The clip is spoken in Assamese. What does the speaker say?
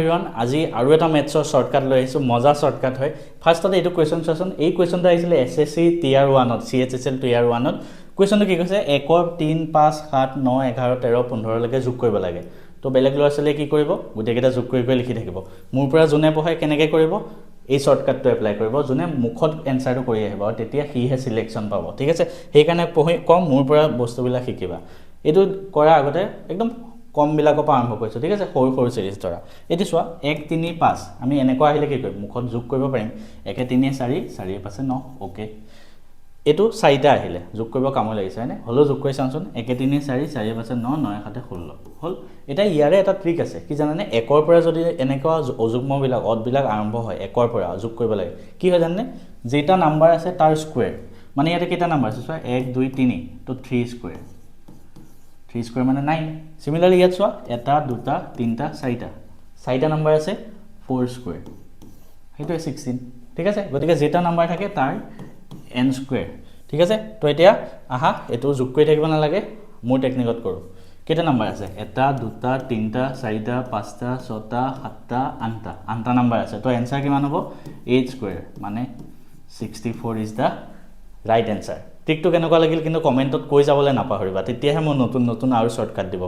এভৰিৱান আজি আৰু এটা মেথছৰ শৰ্টকাট লৈ আহিছোঁ মজা শৰ্টকাট হয় ফাৰ্ষ্টতে এইটো কুৱেশ্যন চাচোন এই কুৱেশ্যনটো আহিছিলে এছএছচি টিআৰ 1ত চিএইচএছএল টিআৰ 1ত কুৱেশ্যনটো কি কৈছে 1 3 5 7 9 11 13 15 লৈকে যোগ কৰিব লাগে তো বেলেগ ল'ৰা ছোৱালীয়ে কি কৰিব গোটেইকেইটা যোগ কৰি লিখি থাকিব মোৰ পৰা যোনে পঢ়ায় কেনেকৈ কৰিব এই শৰ্টকাটটো এপ্লাই কৰিব যোনে মুখত এনসাৰটো কৰি আহিব আৰু তেতিয়া হিহে সিলেকশ্যন পাব ঠিক আছে সেইকাৰণে পঢ়ি কম মোৰ পৰা বস্তুবিলাক শিকিবা এইটো কৰাৰ আগতে একদম কম বিলাকৰ পৰা আৰম্ভ কৰিছো ঠিক আছে সৰু সৰু সিৰিজ ধৰা এটি চোৱা 1 3 5 আমি এনেকুৱা আহিলে কি কৰিম মুখত যোগ কৰিব পাৰিম 1 3 4 4 5 9 ওকে এটো চাৰিটা আহিলে যোগ কৰিব কাম লাগিছে হয়নে হলো যোগ কৰি চাওঁচোন 1 3 4 4 5 9 9 7 16 হল এটা ইয়াৰে এটা ট্ৰিক আছে কি জানানে একৰ পৰা যদি এনেকুৱা অযুগ্ম বিলাক অড বিলাক আৰম্ভ হয় একৰ পৰা যোগ কৰিব লাগে কি হয় জানানে যেটা নাম্বাৰ আছে তাৰ স্কয়াৰ মানে ইয়াতে কেটা নাম্বাৰ আছে চোৱা 1 2 3 তো 3 স্কয়াৰ 3 স্কয়াৰ মানে 9 সিমিলাৰলি ইয়াত চোৱা এটা দুটা তিনটা চাৰিটা নাম্বাৰ আছে 4 স্কয়াৰ হেটো 16 ঠিক আছে গতিকে যেটা নাম্বাৰ থাকে তাৰ n স্কয়াৰ ঠিক আছে তো এতিয়া আহা এটো যোগ কৰি থাকিব না লাগে মোৰ টেকনিকত কৰো কেটা নাম্বাৰ আছে এটা দুটা তিনটা চাৰিটা পাঁচটা ছটা সাতটা আঠটা নাম্বাৰ আছে তো आंसर কিমান হ'ব 8 স্কয়াৰ মানে 64 ইজ দা ৰাইট आंसर টিকটো কেনেকুৱা লাগিল কিন্তু কমেন্টত কৈ যাবলৈ নাপাহৰিবা তেতিয়াহে মই নতুন আৰু শৰ্টকাট দিব